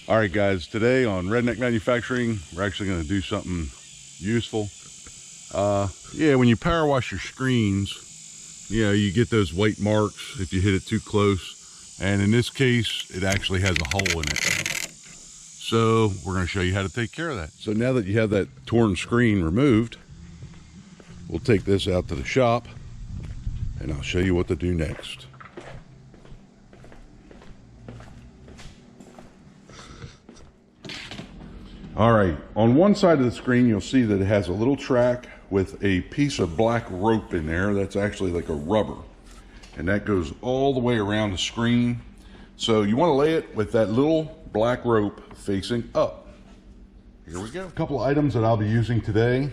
All right, guys, today on Redneck Manufacturing, we're actually going to do something useful. Yeah, when you power wash your screens, you get those white marks if you hit it too close. And in this case, it actually has a hole in it. So we're going to show you how to take care of that. So now that you have that torn screen removed, we'll take this out to the shop and I'll show you what to do next. All right, on one side of the screen, you'll see that it has a little track with a piece of black rope in there. That's actually like a rubber. And that goes all the way around the screen. So you want to lay it with that little black rope facing up. Here we go. A couple of items that I'll be using today: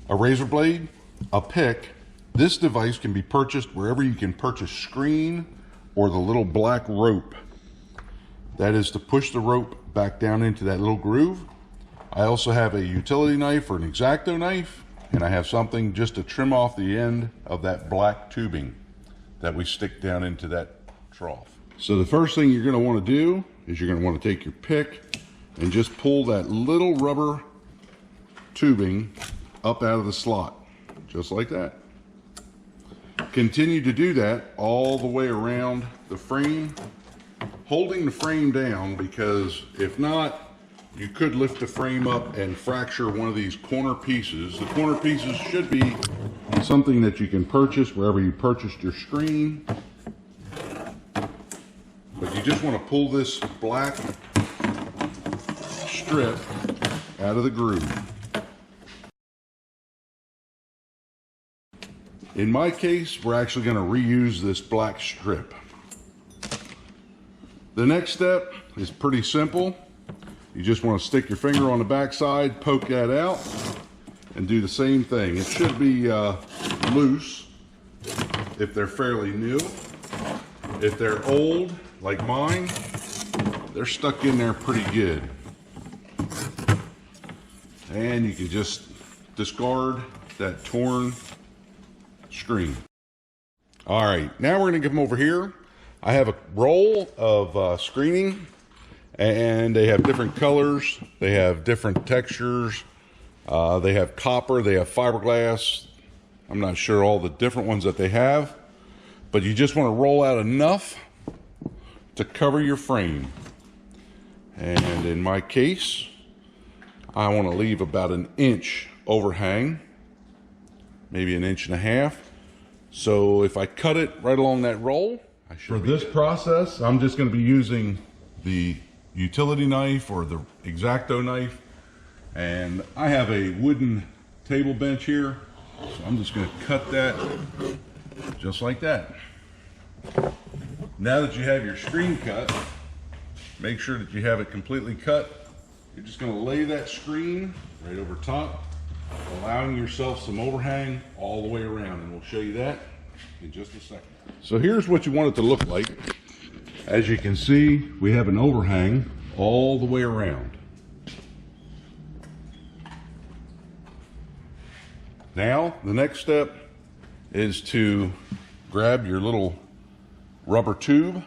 a razor blade, a pick. This device can be purchased wherever you can purchase screen or the little black rope. That is to push the rope back down into that little groove. I also have a utility knife or an X-Acto knife, and I have something just to trim off the end of that black tubing that we stick down into that trough. So the first thing you're going to want to do is you're going to want to take your pick and just pull that little rubber tubing up out of the slot, just like that. Continue to do that all the way around the frame, holding the frame down, because if not, you could lift the frame up and fracture one of these corner pieces. The corner pieces should be something that you can purchase wherever you purchased your screen. But you just want to pull this black strip out of the groove. In my case, we're actually going to reuse this black strip. The next step is pretty simple. You just want to stick your finger on the back side, poke that out, and do the same thing. It should be loose if they're fairly new. If they're old, like mine, they're stuck in there pretty good. And you can just discard that torn screen. All right, now we're going to come over here. I have a roll of screening. And they have different colors, they have different textures, they have copper, they have fiberglass. I'm not sure all the different ones that they have, but you just want to roll out enough to cover your frame. And in my case, I want to leave about an inch overhang, able an inch and a half. So if I cut it right along that roll, I should. For this process, I'm just going to be using the utility knife or the X-Acto knife, and I have a wooden table bench here, so I'm just going to cut that just like that. Now that you have your screen cut, make sure that you have it completely cut. You're just going to lay that screen right over top, allowing yourself some overhang all the way around, and we'll show you that in just a second. So here's what you want it to look like. As you can see, we have an overhang all the way around. Now, the next step is to grab your little rubber tube,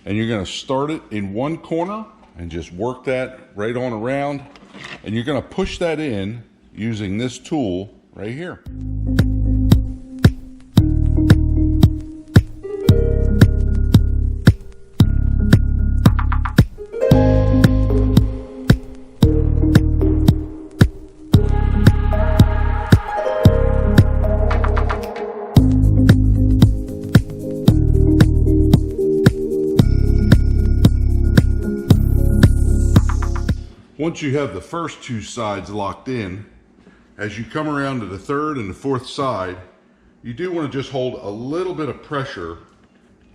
and you're going to start it in one corner and just work that right on around, and you're going to push that in using this tool right here. Once you have the first two sides locked in, as you come around to the third and the fourth side, you do want to just hold a little bit of pressure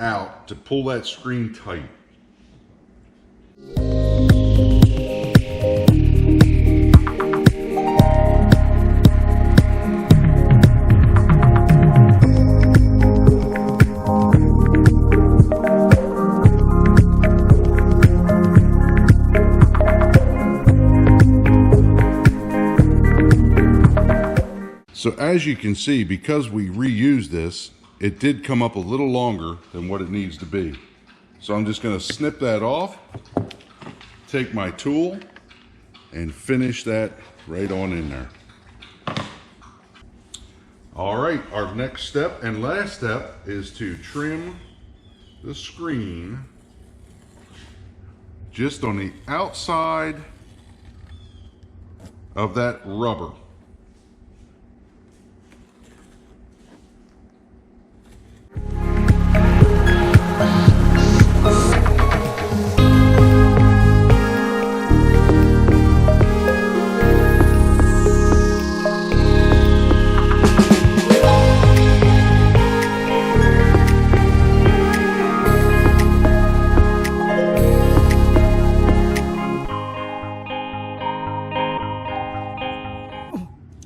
out to pull that screen tight. So as you can see, because we reused this, it did come up a little longer than what it needs to be. So I'm just going to snip that off, take my tool and finish that right on in there. All right, our next step and last step is to trim the screen just on the outside of that rubber.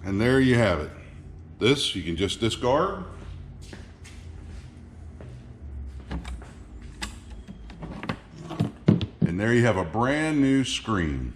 And there you have it. This you can just discard. And there you have a brand new screen.